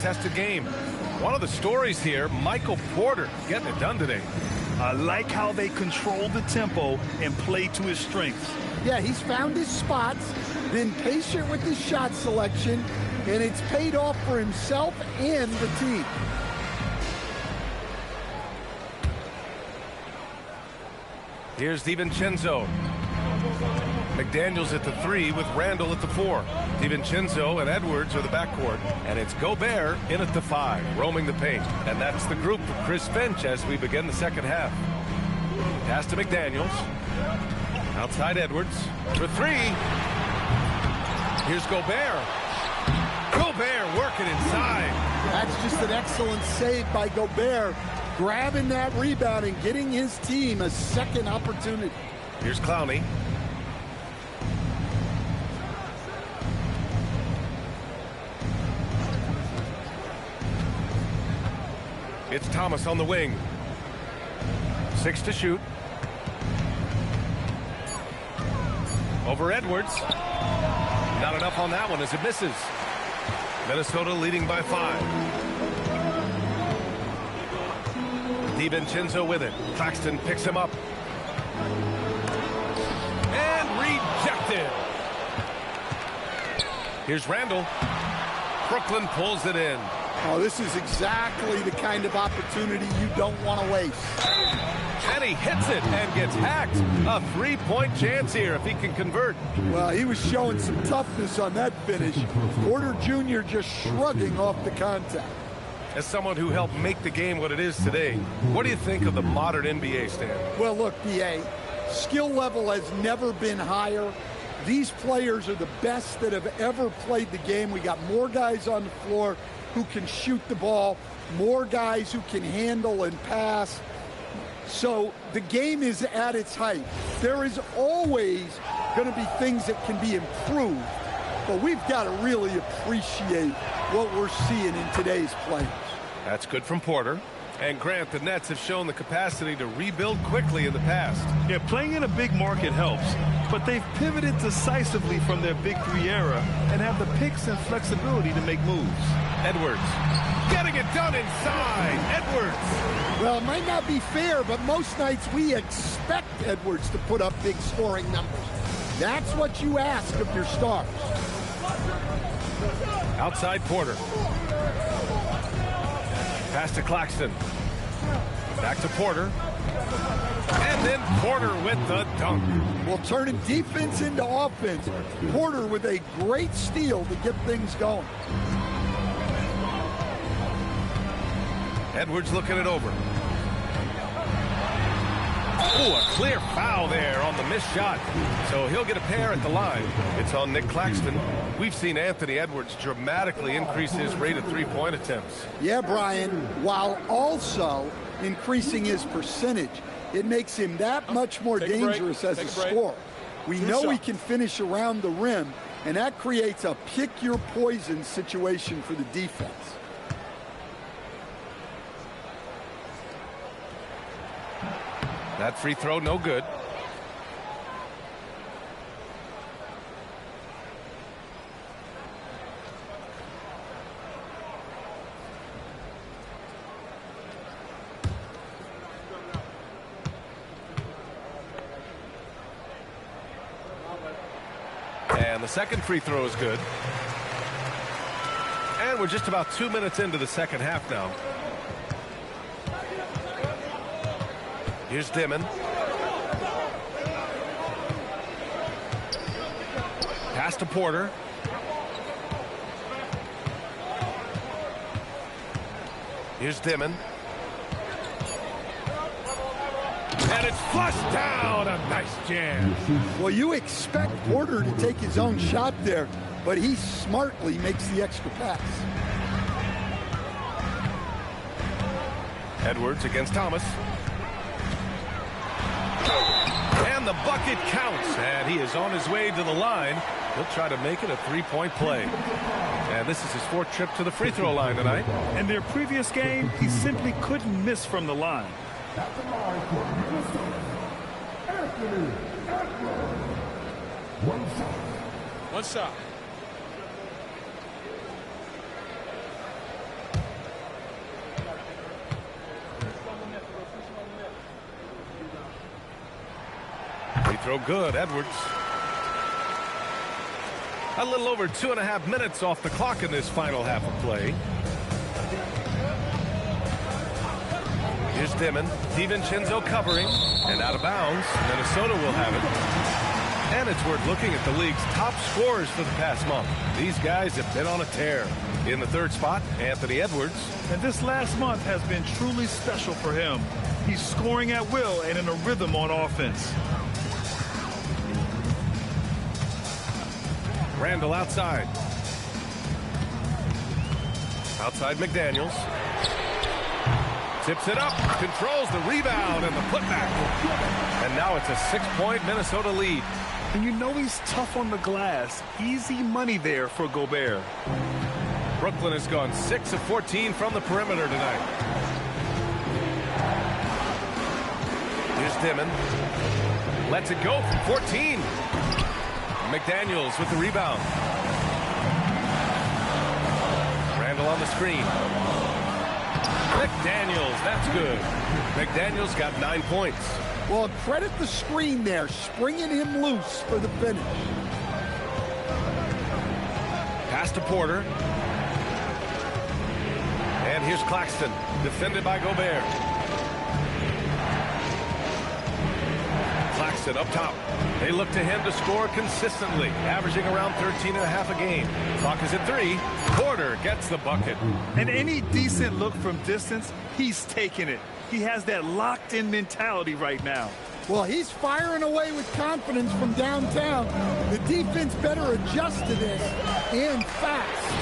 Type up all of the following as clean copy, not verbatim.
Tested game. One of the stories here, Michael Porter getting it done today. I like how they control the tempo and play to his strengths. Yeah, he's found his spots, been patient with his shot selection, and it's paid off for himself and the team. Here's DiVincenzo. McDaniels at the 3 with Randall at the 4. DiVincenzo and Edwards are the backcourt. And it's Gobert in at the 5, roaming the paint. And that's the group for Chris Finch as we begin the second half. Pass to McDaniels. Outside Edwards for 3. Here's Gobert. Gobert working inside. That's just an excellent save by Gobert, grabbing that rebound and getting his team a second opportunity. Here's Clowney. It's Thomas on the wing. 6 to shoot. Over Edwards. Not enough on that one as it misses. Minnesota leading by 5. DiVincenzo with it. Claxton picks him up. And rejected. Here's Randall. Brooklyn pulls it in. Oh, this is exactly the kind of opportunity you don't want to waste. And he hits it and gets hacked. A 3-point chance here if he can convert. Well, he was showing some toughness on that finish. Porter Jr. just shrugging off the contact. As someone who helped make the game what it is today, what do you think of the modern NBA, Stan? Well, look, B.A., skill level has never been higher. These players are the best that have ever played the game. We got more guys on the floor who can shoot the ball, more guys who can handle and pass. So the game is at its height. There is always going to be things that can be improved, but we've got to really appreciate what we're seeing in today's players. That's good from Porter. And Grant, the Nets have shown the capacity to rebuild quickly in the past. Yeah, playing in a big market helps, but they've pivoted decisively from their Big 3 era and have the picks and flexibility to make moves. Edwards getting it done inside. Edwards. Well, it might not be fair, but most nights we expect Edwards to put up big scoring numbers. That's what you ask of your stars. Outside Porter. Pass to Claxton. Back to Porter. And then Porter with the dunk. Well, turning defense into offense. Porter with a great steal to get things going. Edwards looking it over. Oh, a clear foul there on the missed shot. So he'll get a pair at the line. It's on Nick Claxton. We've seen Anthony Edwards dramatically increase his rate of three-point attempts. Yeah, Brian, while also increasing his percentage. It makes him that much more dangerous as a scorer. We know he can finish around the rim, and that creates a pick-your-poison situation for the defense. That free throw, no good. And the second free throw is good. And we're just about 2 minutes into the second half now. Here's Dimon. Pass to Porter. Here's Dimon. And it's flushed down. A nice jam. Well, you expect Porter to take his own shot there, but he smartly makes the extra pass. Edwards against Thomas. And the bucket counts, and he is on his way to the line. He'll try to make it a three-point play. And this is his fourth trip to the free throw line tonight. In their previous game, he simply couldn't miss from the line. One shot. throw good. Edwards. A little over 2.5 minutes off the clock in this final half of play. Here's Dimon. DiVincenzo covering. And out of bounds. Minnesota will have it. And it's worth looking at the league's top scorers for the past month. These guys have been on a tear. In the third spot, Anthony Edwards. And this last month has been truly special for him. He's scoring at will and in a rhythm on offense. Randall outside. Outside McDaniels. Tips it up. Controls the rebound and the putback. And now it's a 6-point Minnesota lead. And you know he's tough on the glass. Easy money there for Gobert. Brooklyn has gone 6 of 14 from the perimeter tonight. Here's Dimon. Lets it go from 14. McDaniels with the rebound. Randall on the screen. McDaniels, that's good. McDaniels got 9 points. Well, credit the screen there, springing him loose for the finish. Pass to Porter. And here's Claxton, defended by Gobert. Claxton up top. They look to him to score consistently, averaging around 13.5 a game. Clock is at 3. Porter gets the bucket. And any decent look from distance, he's taking it. He has that locked-in mentality right now. Well, he's firing away with confidence from downtown. The defense better adjust to this, and fast.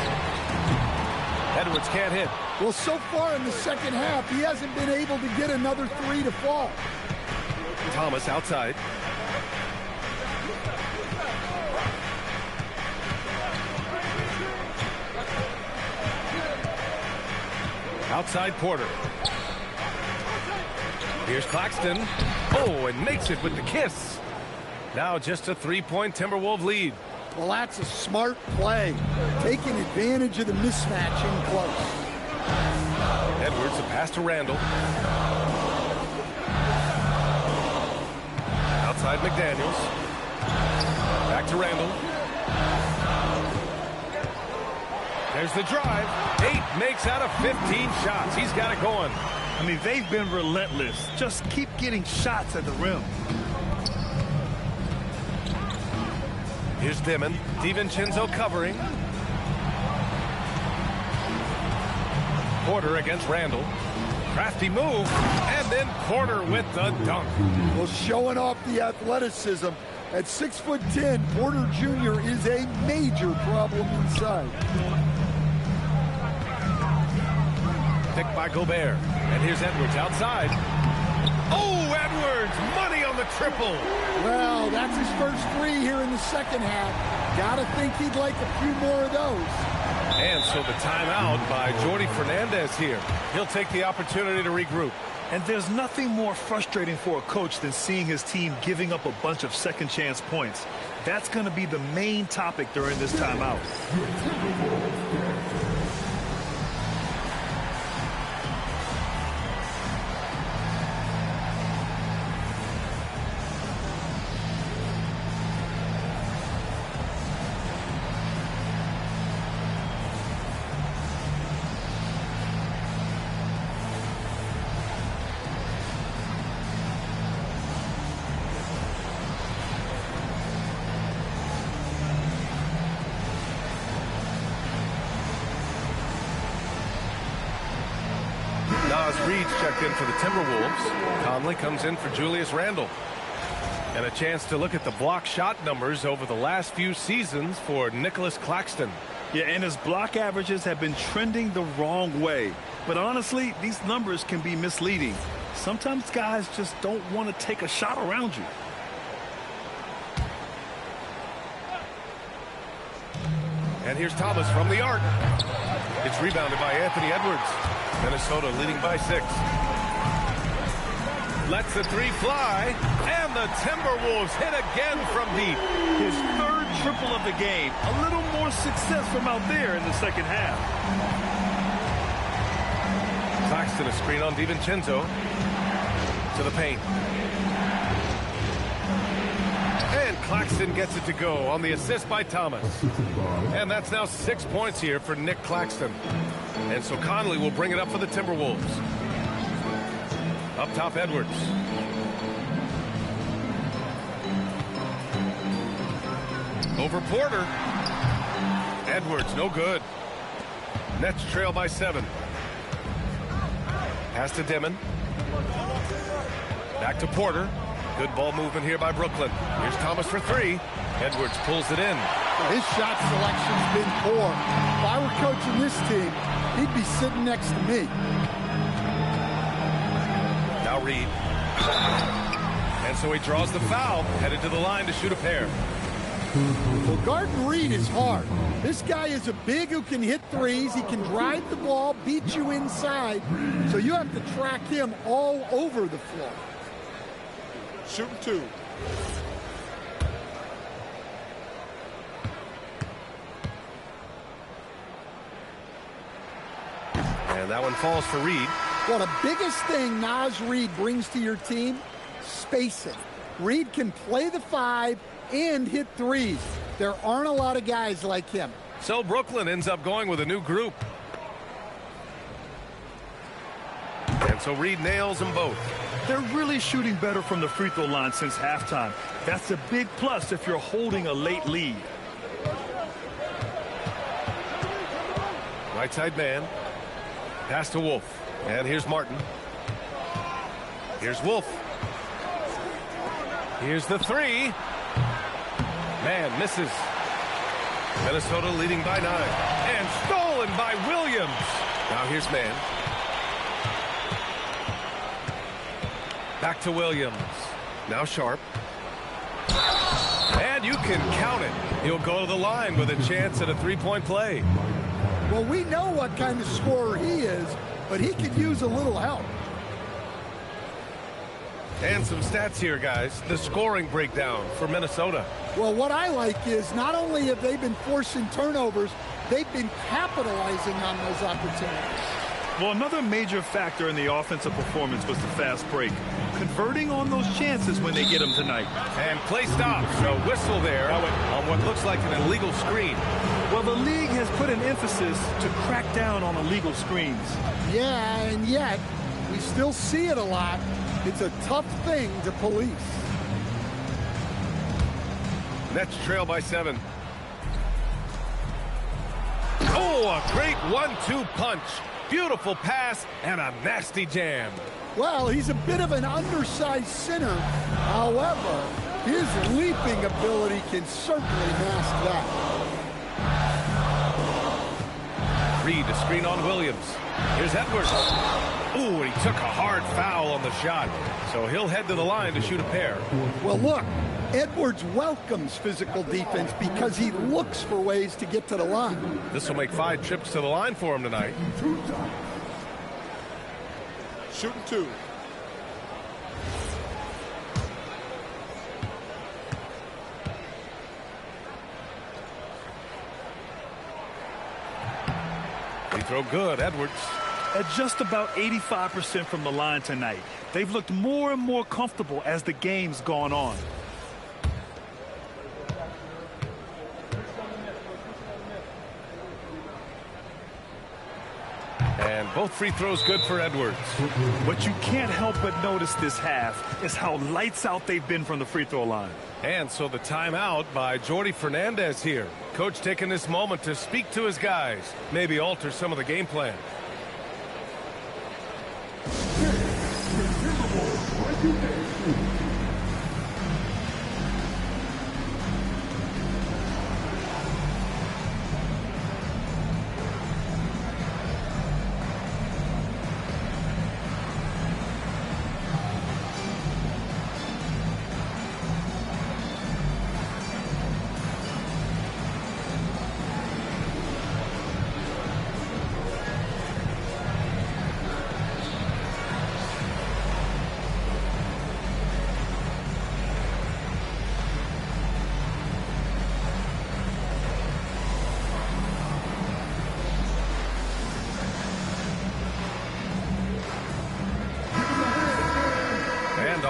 Edwards can't hit. Well, so far in the second half, he hasn't been able to get another 3 to fall. Thomas outside. Outside Porter. Here's Claxton. Oh, and makes it with the kiss. Now just a 3-point Timberwolves lead. Well, that's a smart play, taking advantage of the mismatch in close. Edwards, a pass to Randall. Outside McDaniels. Back to Randall. There's the drive. 8 makes out of 15 shots. He's got it going. I mean, they've been relentless. Just keep getting shots at the rim. Here's Dimon. DiVincenzo covering. Porter against Randall. Crafty move. And then Porter with the dunk. Well, showing off the athleticism. At 6'10", Porter Jr. is a major problem inside. Picked by Gobert. And here's Edwards outside. Oh, Edwards! Money on the triple. Well, that's his first 3 here in the second half. Gotta think he'd like a few more of those. And so the timeout by Jordi Fernandez here. He'll take the opportunity to regroup. And there's nothing more frustrating for a coach than seeing his team giving up a bunch of second chance points. That's going to be the main topic during this timeout. Reed's checked in for the Timberwolves. Conley comes in for Julius Randle. And a chance to look at the block shot numbers over the last few seasons for Nicholas Claxton. Yeah, and his block averages have been trending the wrong way. But honestly, these numbers can be misleading. Sometimes guys just don't want to take a shot around you. And here's Thomas from the arc. It's rebounded by Anthony Edwards. Minnesota leading by 6. Lets the 3 fly. And the Timberwolves hit again from deep. His 3rd triple of the game. A little more success from out there in the second half. Claxton a screen on DiVincenzo. To the paint. Claxton gets it to go on the assist by Thomas. And that's now 6 points here for Nick Claxton. And so Conley will bring it up for the Timberwolves. Up top, Edwards. Over Porter. Edwards, no good. Nets trail by 7. Pass to Dimon. Back to Porter. Good ball movement here by Brooklyn. Here's Thomas for 3. Edwards pulls it in. His shot selection's been poor. If I were coaching this team, he'd be sitting next to me. Now Reed. And so he draws the foul, headed to the line to shoot a pair. Well, guarding Reed is hard. This guy is a big who can hit threes. He can drive the ball, beat you inside. So you have to track him all over the floor. Shooting 2. And that one falls for Reed. Well, the biggest thing Naz Reid brings to your team, spacing. Reed can play the 5 and hit threes. There aren't a lot of guys like him. So Brooklyn ends up going with a new group. And so Reed nails them both. They're really shooting better from the free throw line since halftime. That's a big plus if you're holding a late lead. Right side man. Pass to Wolf. And here's Martin. Here's Wolf. Here's the 3. Man misses. Minnesota leading by 9. And stolen by Williams. Now here's man. Back to Williams. Now Sharp. And you can count it. He'll go to the line with a chance at a 3-point play. Well, we know what kind of scorer he is, but he could use a little help. And some stats here, guys. The scoring breakdown for Minnesota. Well, what I like is not only have they been forcing turnovers, they've been capitalizing on those opportunities. Well, another major factor in the offensive performance was the fast break. Converting on those chances when they get them tonight. And play stops. A whistle there on what looks like an illegal screen. Well, the league has put an emphasis to crack down on illegal screens. Yeah, and yet we still see it a lot. It's a tough thing to police. Nets trail by 7. Oh, a great 1-2 punch. Beautiful pass and a nasty jam. Well, he's a bit of an undersized center. However, his leaping ability can certainly mask that. Reed to screen on Williams. Here's Edwards. Ooh, and he took a hard foul on the shot. So he'll head to the line to shoot a pair. Well, look, Edwards welcomes physical defense because he looks for ways to get to the line. This will make 5 trips to the line for him tonight. Shooting 2. They throw good, Edwards. At just about 85% from the line tonight. They've looked more and more comfortable as the game's gone on. And both free throws good for Edwards. What you can't help but notice this half is how lights out they've been from the free throw line. And so the timeout by Jordi Fernandez here. Coach taking this moment to speak to his guys, maybe alter some of the game plan.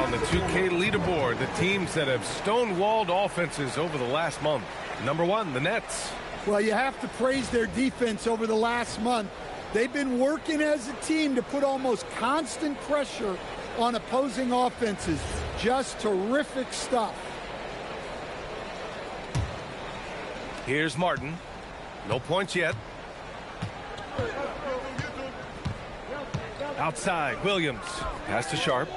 on the 2K leaderboard, the teams that have stonewalled offenses over the last month. Number 1, the Nets. Well, you have to praise their defense over the last month. They've been working as a team to put almost constant pressure on opposing offenses. Just terrific stuff. Here's Martin. No points yet. Outside, Williams. Pass to Sharp.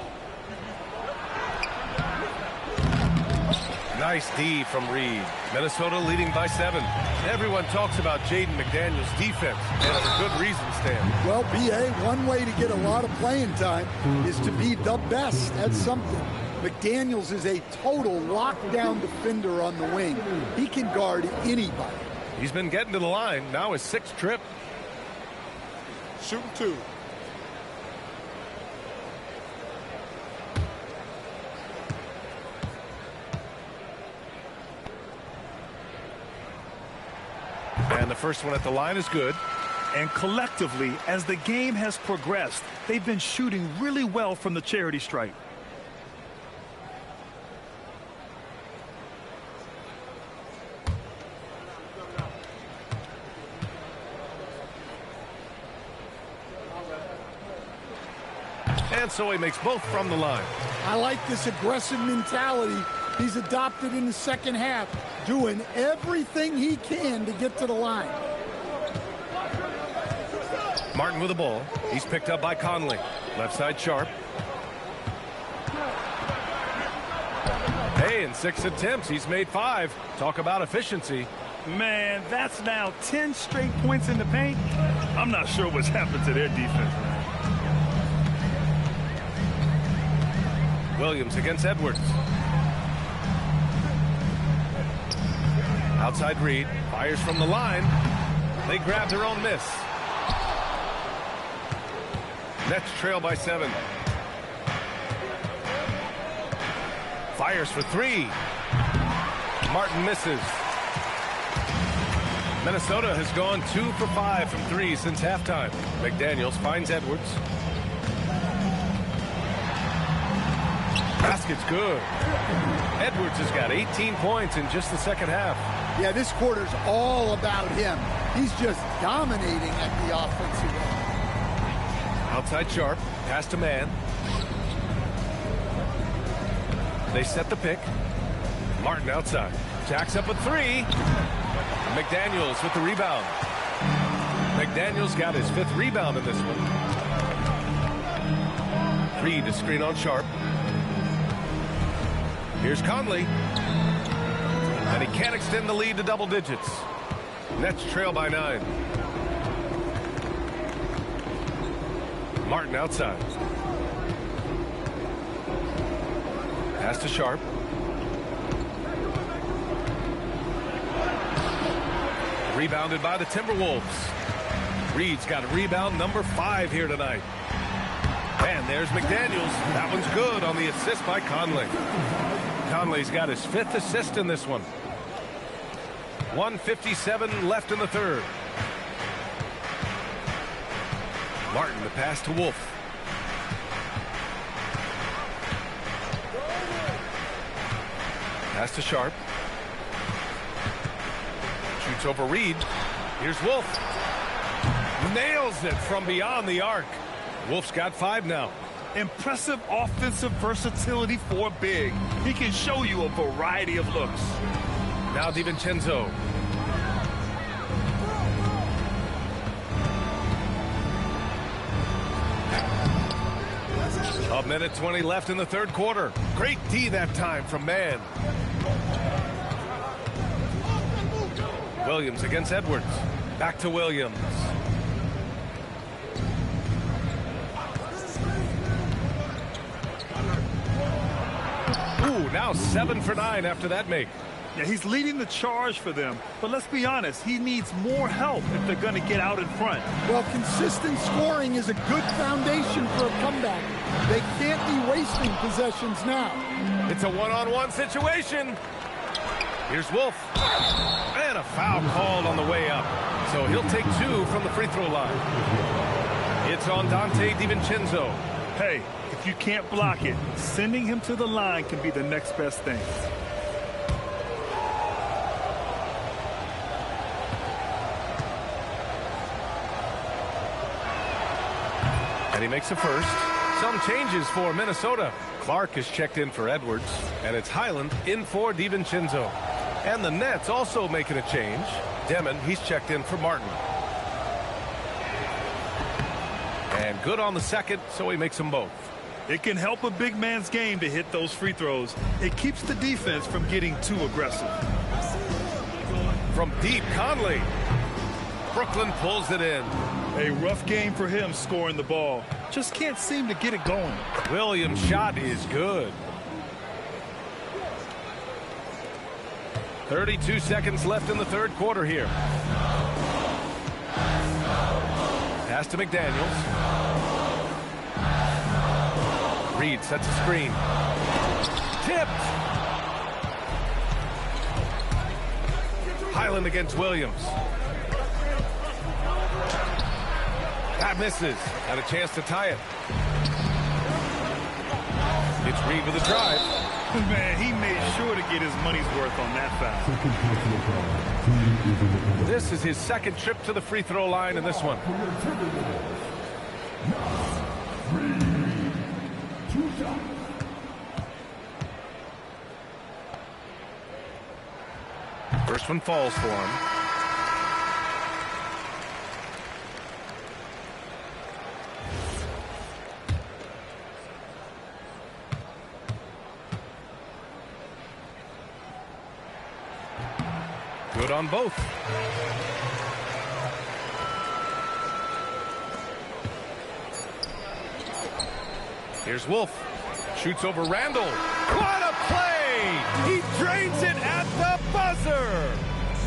Nice D from Reed. Minnesota leading by 7. Everyone talks about Jaden McDaniels' defense, and for good reason, Stan. Well, B.A., one way to get a lot of playing time is to be the best at something. McDaniels is a total lockdown defender on the wing. He can guard anybody. He's been getting to the line. Now his 6th trip. Shooting 2. And the first one at the line is good. And collectively, as the game has progressed, they've been shooting really well from the charity stripe. And so he makes both from the line. I like this aggressive mentality he's adopted in the second half, doing everything he can to get to the line. Martin with the ball. He's picked up by Conley. Left side Sharp. Hey, in 6 attempts, he's made 5. Talk about efficiency. Man, that's now 10 straight points in the paint. I'm not sure what's happened to their defense. Williams against Edwards. Outside Reed. Fires from the line. They grab their own miss. Nets trail by 7. Fires for 3. Martin misses. Minnesota has gone 2 for 5 from 3 since halftime. McDaniels finds Edwards. Basket's good. Edwards has got 18 points in just the second half. Yeah, this quarter's all about him. He's just dominating at the offensive end. Outside Sharp. Pass to man. They set the pick. Martin outside. Jacks up a 3. McDaniels with the rebound. McDaniels got his 5th rebound in this one. Reed to screen on Sharp. Here's Conley. And he can't extend the lead to double digits. Nets trail by 9. Martin outside. Pass to Sharp. Rebounded by the Timberwolves. Reed's got a rebound number 5 here tonight. And there's McDaniels. That one's good on the assist by Conley. Conley's got his 5th assist in this one. 1:57 left in the third. Martin the pass to Wolf. Pass to Sharp. Shoots over Reed. Here's Wolf. Nails it from beyond the arc. Wolf's got 5 now. Impressive offensive versatility for a big. He can show you a variety of looks. Now DiVincenzo. A minute 20 left in the third quarter. Great D that time from Mann. Williams against Edwards. Back to Williams. Ooh, now 7 for 9 after that make. Yeah, he's leading the charge for them. But let's be honest, he needs more help if they're going to get out in front. Well, consistent scoring is a good foundation for a comeback. They can't be wasting possessions now. It's a one-on-one situation. Here's Wolf. And a foul called on the way up. So he'll take 2 from the free throw line. It's on Dante DiVincenzo. Hey, if you can't block it, sending him to the line can be the next best thing. And he makes a first. Some changes for Minnesota. Clark is checked in for Edwards, and it's Highland in for DiVincenzo. And the Nets also making a change. Demon, he's checked in for Martin. And good on the second, so he makes them both. It can help a big man's game to hit those free throws. It keeps the defense from getting too aggressive. From deep, Conley. Brooklyn pulls it in. A rough game for him scoring the ball. Just can't seem to get it going. Williams' shot is good. 32 seconds left in the third quarter here. Pass to McDaniels. Reed sets a screen. Tipped. Highland against Williams. That misses. Had a chance to tie it. It's Reed with a drive. Man, he made sure to get his money's worth on that foul. This is his second trip to the free throw line in this one. First one falls for him. Good on both. Here's Wolf. Shoots over Randall. What a play! He drains it at the buzzer.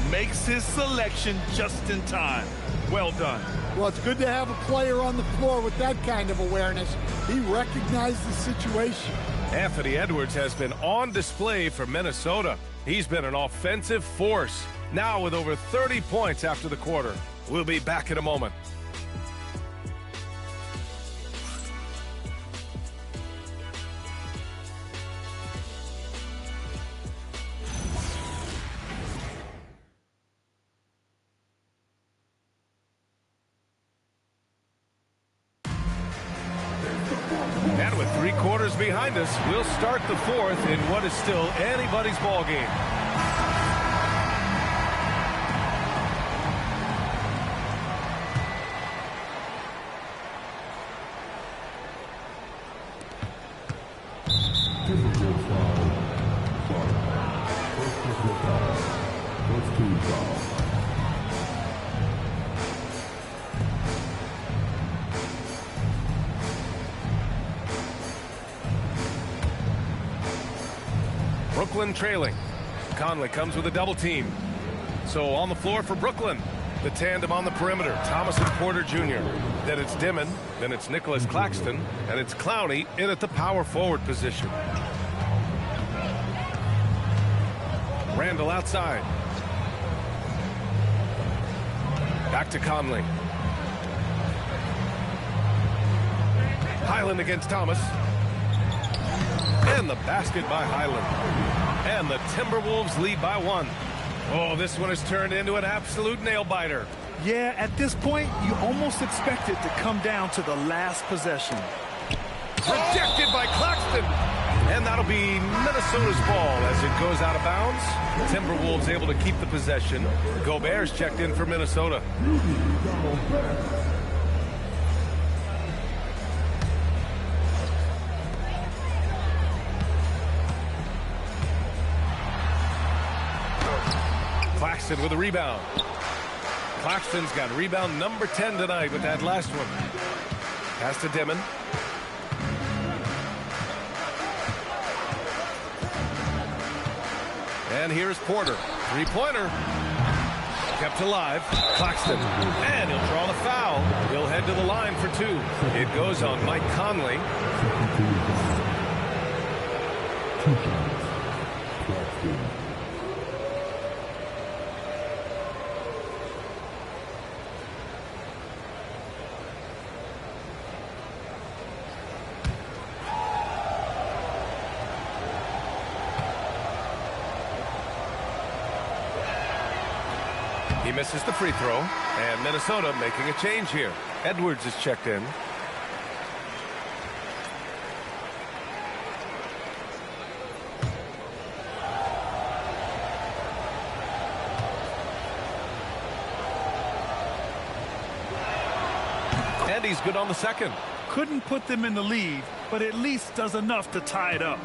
Makes his selection just in time. Well done. Well, it's good to have a player on the floor with that kind of awareness. He recognized the situation. Anthony Edwards has been on display for Minnesota. He's been an offensive force. Now with over 30 points after the quarter. We'll be back in a moment. And with 3 quarters behind us, we'll start the fourth in what is still anybody's ball game. Brooklyn trailing. Conley comes with a double team. So on the floor for Brooklyn. The tandem on the perimeter, Thomas and Porter Jr. Then it's Dimon, then it's Nicholas Claxton, and it's Clowney in at the power forward position. Randall outside. Back to Conley. Highland against Thomas. And the basket by Highland. And the Timberwolves lead by 1. Oh, this one has turned into an absolute nail-biter. Yeah, at this point, you almost expect it to come down to the last possession. Rejected by Claxton. And that'll be Minnesota's ball as it goes out of bounds. Timberwolves able to keep the possession. Gobert's checked in for Minnesota. Claxton with a rebound. Claxton's got rebound number 10 tonight with that last one. Pass to Dimon. And here's Porter. Three-pointer. Kept alive. Claxton. And he'll draw the foul. He'll head to the line for 2. It goes on Mike Conley. He misses the free throw, and Minnesota making a change here. Edwards is checked in. And he's good on the second. Couldn't put them in the lead, but at least does enough to tie it up.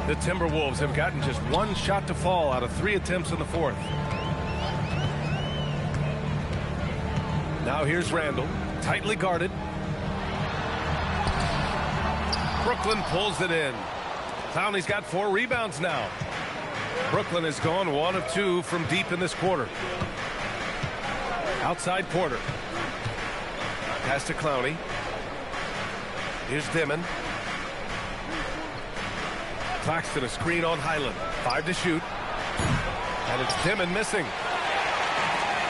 The Timberwolves have gotten just one shot to fall out of 3 attempts in the fourth. Now here's Randall, tightly guarded. Brooklyn pulls it in. Clowney's got 4 rebounds now. Brooklyn has gone 1 of 2 from deep in this quarter. Outside Porter. Pass to Clowney. Here's Dimon. Claxton a screen on Highland. 5 to shoot. And it's Dimon missing.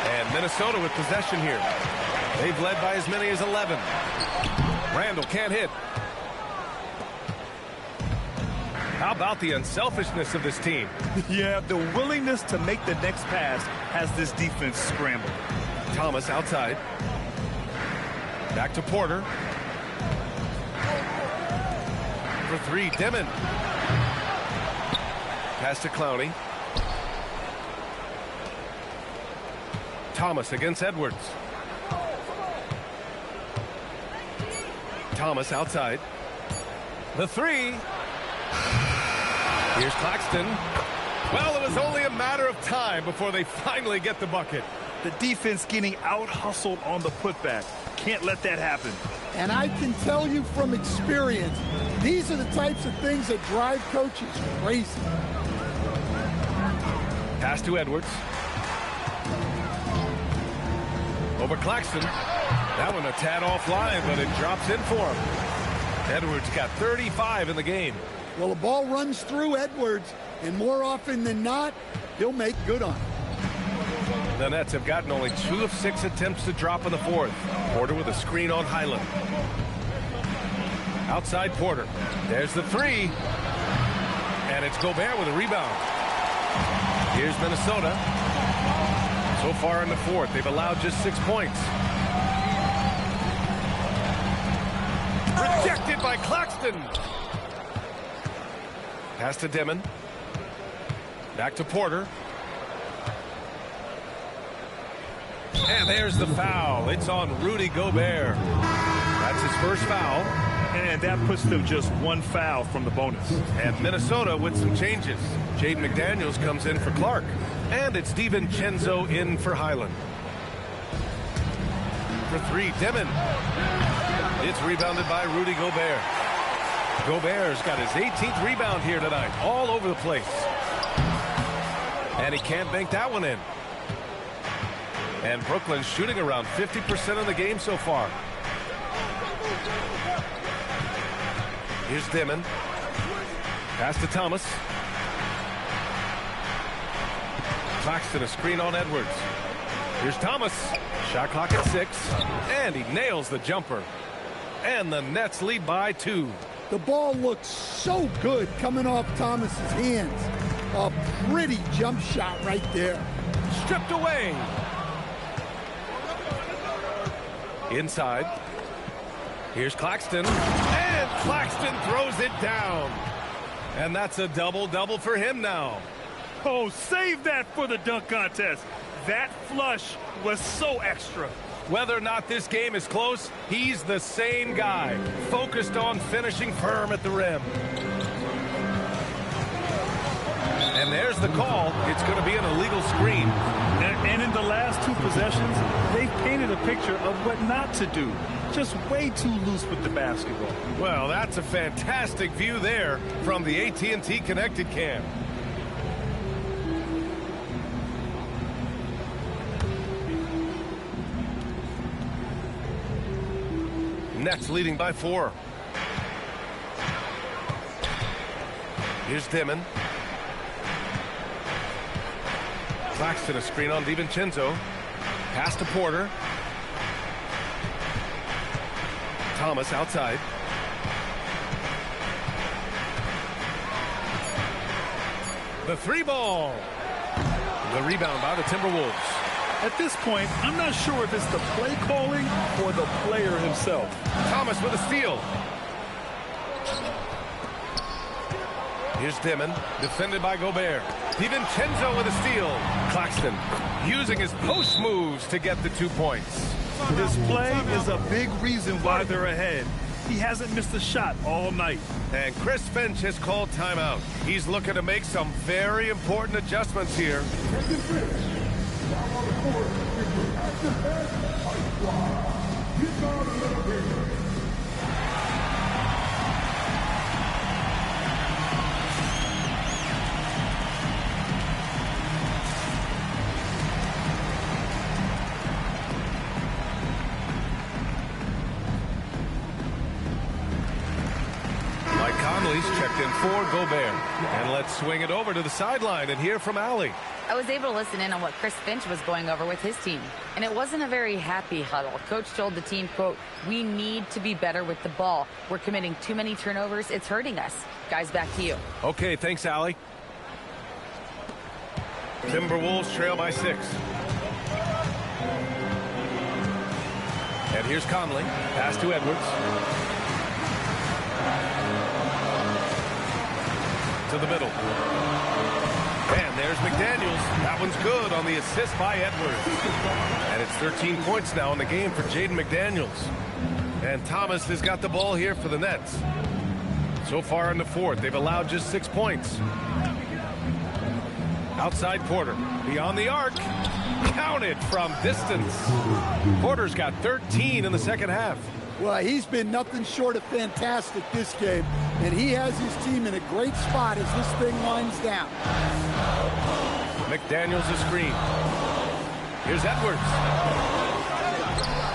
And Minnesota with possession here. They've led by as many as 11. Randall can't hit. How about the unselfishness of this team? Yeah, the willingness to make the next pass has this defense scrambled. Thomas outside. Back to Porter. For 3, Dimon. Pass to Clowney. Thomas against Edwards. Thomas outside. The 3. Here's Claxton. Well, it was only a matter of time before they finally get the bucket. The defense getting out-hustled on the putback. Can't let that happen. And I can tell you from experience, these are the types of things that drive coaches crazy. Pass to Edwards. Over Claxton. That one a tad offline, but it drops in for him. Edwards got 35 in the game. Well, the ball runs through Edwards, and more often than not, he'll make good on it. The Nets have gotten only 2 of 6 attempts to drop in the fourth. Porter with a screen on Highland. Outside Porter. There's the 3. And it's Gobert with a rebound. Here's Minnesota. So far in the fourth, they've allowed just 6 points. Rejected by Claxton. Pass to Dimon. Back to Porter. And there's the foul. It's on Rudy Gobert. That's his first foul. And that puts them just 1 foul from the bonus. And Minnesota with some changes. Jaden McDaniels comes in for Clark. And it's DiVincenzo in for Highland. For 3, Dimon. It's rebounded by Rudy Gobert. Gobert's got his 18th rebound here tonight. All over the place. And he can't bank that one in. And Brooklyn's shooting around 50% of the game so far. Here's Dimon. Pass to Thomas. Claxton a screen on Edwards. Here's Thomas. Shot clock at 6. And he nails the jumper. And the Nets lead by 2. The ball looks so good coming off Thomas's hands. A pretty jump shot right there. Stripped away. Inside. Here's Claxton. And Claxton throws it down. And that's a double-double for him now. Oh, save that for the dunk contest. That flush was so extra. Whether or not this game is close, he's the same guy, focused on finishing firm at the rim. And there's the call. It's going to be an illegal screen. And in the last 2 possessions, they've painted a picture of what not to do. Just way too loose with the basketball. Well, that's a fantastic view there from the AT&T Connected Cam. Nets leading by 4. Here's Dimon. Claxton a screen on DiVincenzo. Pass to Porter. Thomas outside. The 3 ball. The rebound by the Timberwolves. At this point, I'm not sure if it's the play calling or the player himself. Thomas with a steal. Here's Dimon, defended by Gobert. DiVincenzo with a steal. Claxton using his post moves to get the 2 points. This play is a big reason why they're ahead. He hasn't missed a shot all night. And Chris Finch has called timeout. He's looking to make some very important adjustments here. Conley's checked in for Gobert. And let's swing it over to the sideline and hear from Allie. I was able to listen in on what Chris Finch was going over with his team. And it wasn't a very happy huddle. Coach told the team, quote, "We need to be better with the ball. We're committing too many turnovers. It's hurting us." Guys, back to you. Okay, thanks, Allie. Timberwolves trail by 6. And here's Conley. Pass to Edwards. To the middle. And there's McDaniels. That one's good on the assist by Edwards. And it's 13 points now in the game for Jaden McDaniels. And Thomas has got the ball here for the Nets. So far in the fourth, they've allowed just 6 points. Outside Porter. Beyond the arc. Counted from distance. Porter's got 13 in the second half. Well, he's been nothing short of fantastic this game, and he has his team in a great spot as this thing winds down. McDaniels a screen. Here's Edwards.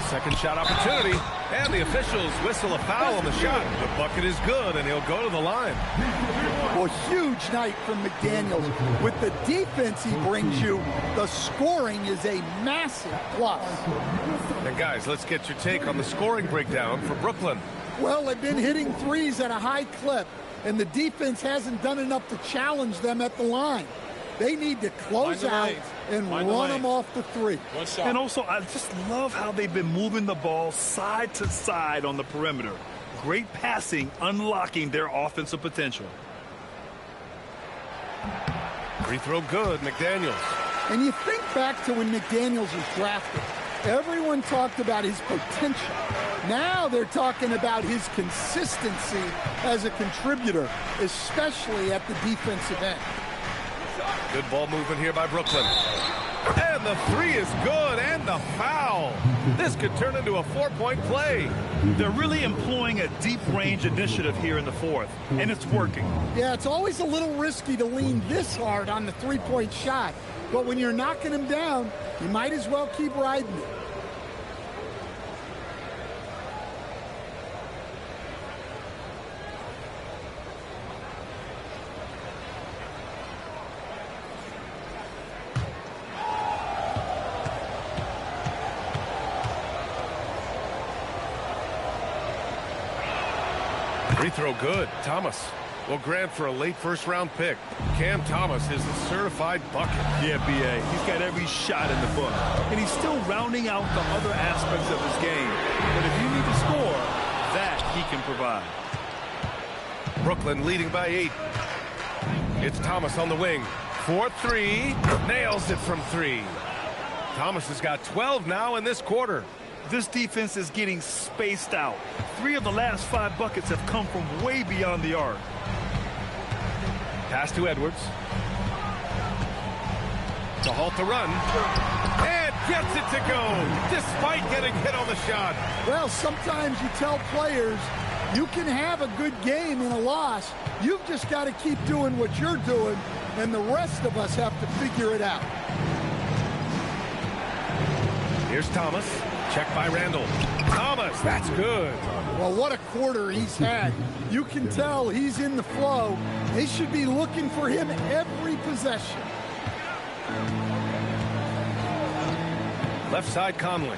Second shot opportunity, and the officials whistle a foul on the shot. The bucket is good, and he'll go to the line. Well, huge night from McDaniels. With the defense he brings you, the scoring is a massive plus. And guys, let's get your take on the scoring breakdown for Brooklyn. Well, they've been hitting threes at a high clip, and the defense hasn't done enough to challenge them at the line. They need to close out and run them off the three. And also, I just love how they've been moving the ball side to side on the perimeter. Great passing, unlocking their offensive potential. Free throw good, McDaniels. And you think back to when McDaniels was drafted. Everyone talked about his potential. Now they're talking about his consistency as a contributor, especially at the defensive end. Good ball movement here by Brooklyn. And the three is good, and the foul. This could turn into a 4-point play. They're really employing a deep range initiative here in the fourth, and it's working. Yeah, it's always a little risky to lean this hard on the three-point shot. But when you're knocking him down, you might as well keep riding it. Free throw good. Thomas will grant for a late first-round pick. Cam Thomas is the certified bucket. Yeah, B.A. He's got every shot in the book. And he's still rounding out the other aspects of his game. But if you need to score, that he can provide. Brooklyn leading by 8. It's Thomas on the wing. 4-3. Nails it from 3. Thomas has got 12 now in this quarter. This defense is getting spaced out. 3 of the last 5 buckets have come from way beyond the arc. Pass to Edwards. To halt the run. And gets it to go, despite getting hit on the shot. Well, sometimes you tell players you can have a good game in a loss. You've just got to keep doing what you're doing, and the rest of us have to figure it out. Here's Thomas. Check by Randall. Thomas, that's good. Well, what a quarter he's had. You can tell he's in the flow. They should be looking for him every possession. Left side, Conley.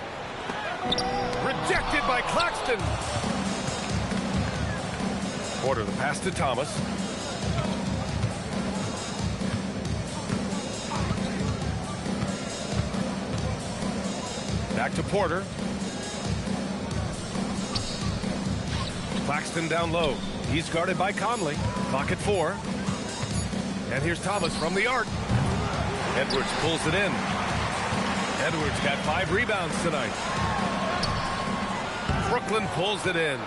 Rejected by Claxton. Porter, the pass to Thomas. Back to Porter. Claxton down low. He's guarded by Conley. Clock at 4. And here's Thomas from the arc. Edwards pulls it in. Edwards got 5 rebounds tonight. Brooklyn pulls it in.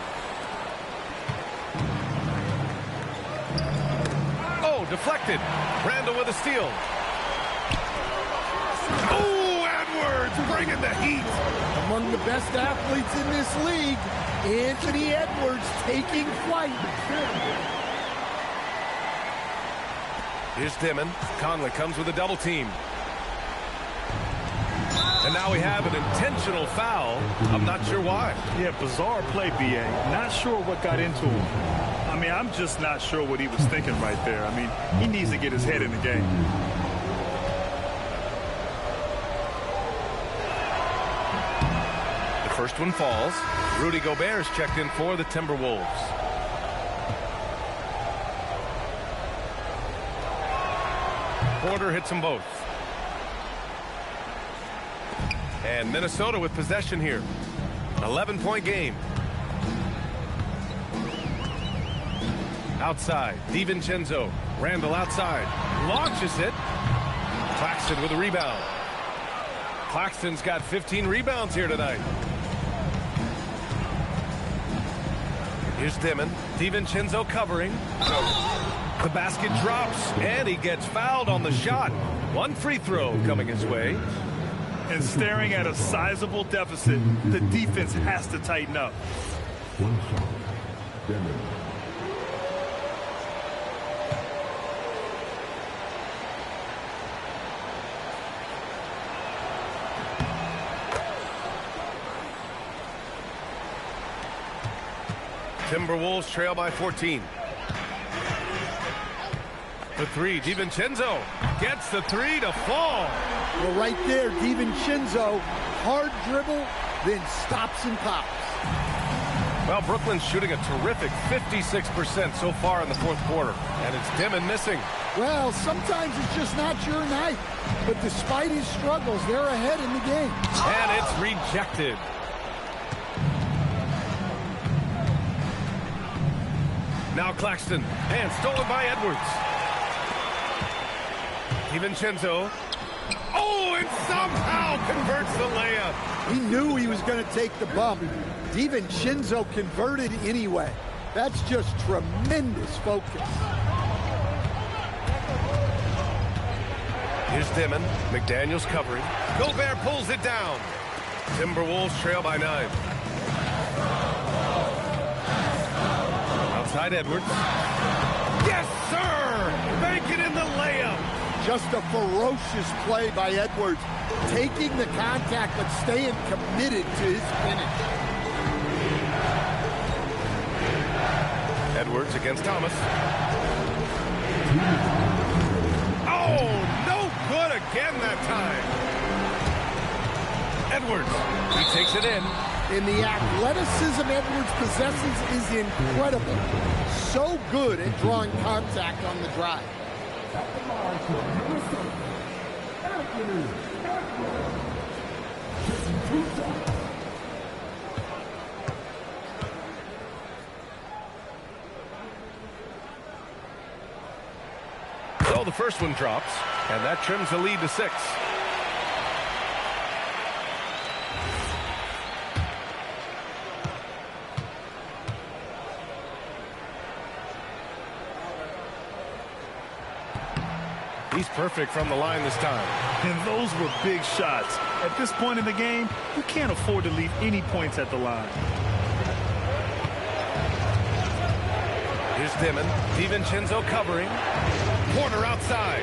Oh, deflected. Randall with a steal. Oh, Edwards bringing the heat. Among the best athletes in this league, Anthony Edwards taking flight. Here's Dimon. Conley comes with a double team. And now we have an intentional foul. I'm not sure why. Yeah, bizarre play, B.A. Not sure what got into him. I mean, I'm just not sure what he was thinking right there. I mean, he needs to get his head in the game. The first one falls. Rudy Gobert's checked in for the Timberwolves. Porter hits them both. And Minnesota with possession here. 11-point game. Outside, DiVincenzo. Randall outside. Launches it. Claxton with a rebound. Claxton's got 15 rebounds here tonight. Here's Dimon. DiVincenzo covering. The basket drops, and he gets fouled on the shot. One free throw coming his way. And staring at a sizable deficit, the defense has to tighten up. Timberwolves trail by 14. The 3, DiVincenzo gets the 3 to fall. Well, right there, DiVincenzo, hard dribble, then stops and pops. Well, Brooklyn's shooting a terrific 56% so far in the fourth quarter, and it's Dimon missing. Well, sometimes it's just not your night, but despite his struggles, they're ahead in the game. And it's rejected. Now Claxton, and stolen by Edwards. DiVincenzo. Oh, and somehow converts the layup. He knew he was going to take the bump. DiVincenzo converted anyway. That's just tremendous focus. Here's Dimon. McDaniels covering. Gobert pulls it down. Timberwolves trail by 9. Outside Edwards. Yes, sir! Make it in the layup. Just a ferocious play by Edwards. Taking the contact, but staying committed to his finish. Edwards against Thomas. Oh, no good again that time. Edwards, he takes it in. And the athleticism Edwards possesses is incredible. So good at drawing contact on the drive. So the first one drops, and that trims the lead to 6. He's perfect from the line this time. And those were big shots. At this point in the game, you can't afford to leave any points at the line. Here's Dimon. DiVincenzo covering. Porter outside.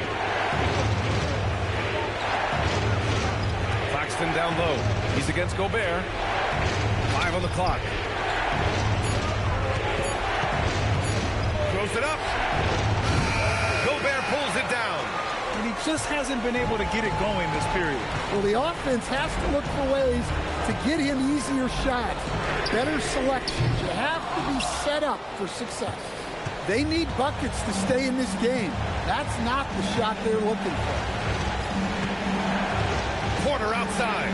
Claxton down low. He's against Gobert. 5 on the clock. Throws it up. Gobert pulls it down. And he just hasn't been able to get it going this period. Well, the offense has to look for ways to get him easier shots, better selections. You have to be set up for success. They need buckets to stay in this game. That's not the shot they're looking for. Porter outside.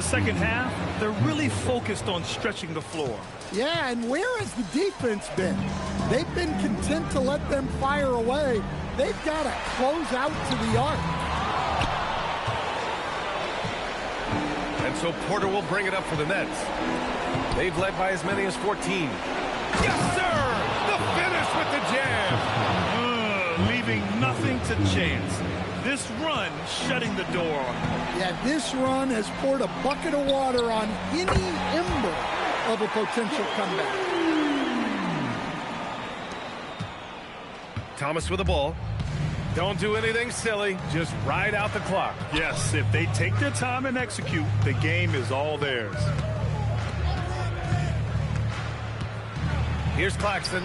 the second half, they're really focused on stretching the floor. Yeah, and where has the defense been? They've been content to let them fire away. They've got to close out to the arc. And so Porter will bring it up for the Nets. They've led by as many as 14. Yes, sir! The finish with the jam! Leaving nothing to chance. This run shutting the door on them. Yeah, this run has poured a bucket of water on any ember of a potential comeback. Thomas with the ball. Don't do anything silly. Just ride out the clock. Yes, if they take their time and execute, the game is all theirs. Here's Claxton.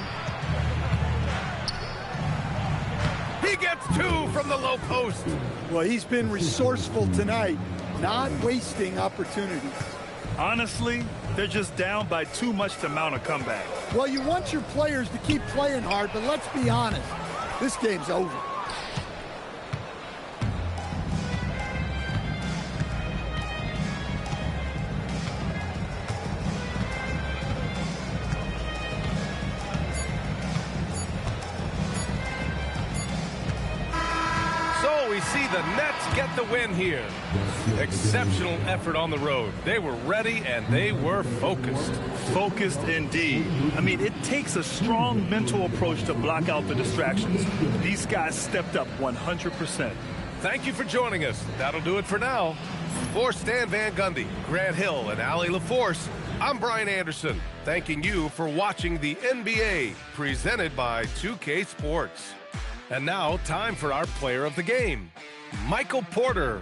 He gets two from the low post. Well, he's been resourceful tonight, not wasting opportunities. Honestly, they're just down by too much to mount a comeback. Well, you want your players to keep playing hard, but let's be honest, this game's over. So we see the Nets get the win here. Exceptional effort on the road. They were ready and they were focused. Focused indeed. I mean, it takes a strong mental approach to block out the distractions. These guys stepped up 100%. Thank you for joining us. That'll do it for now. For Stan Van Gundy, Grant Hill, and Allie LaForce, I'm Brian Anderson, thanking you for watching the NBA, presented by 2K Sports. And now, time for our player of the game, Michael Porter.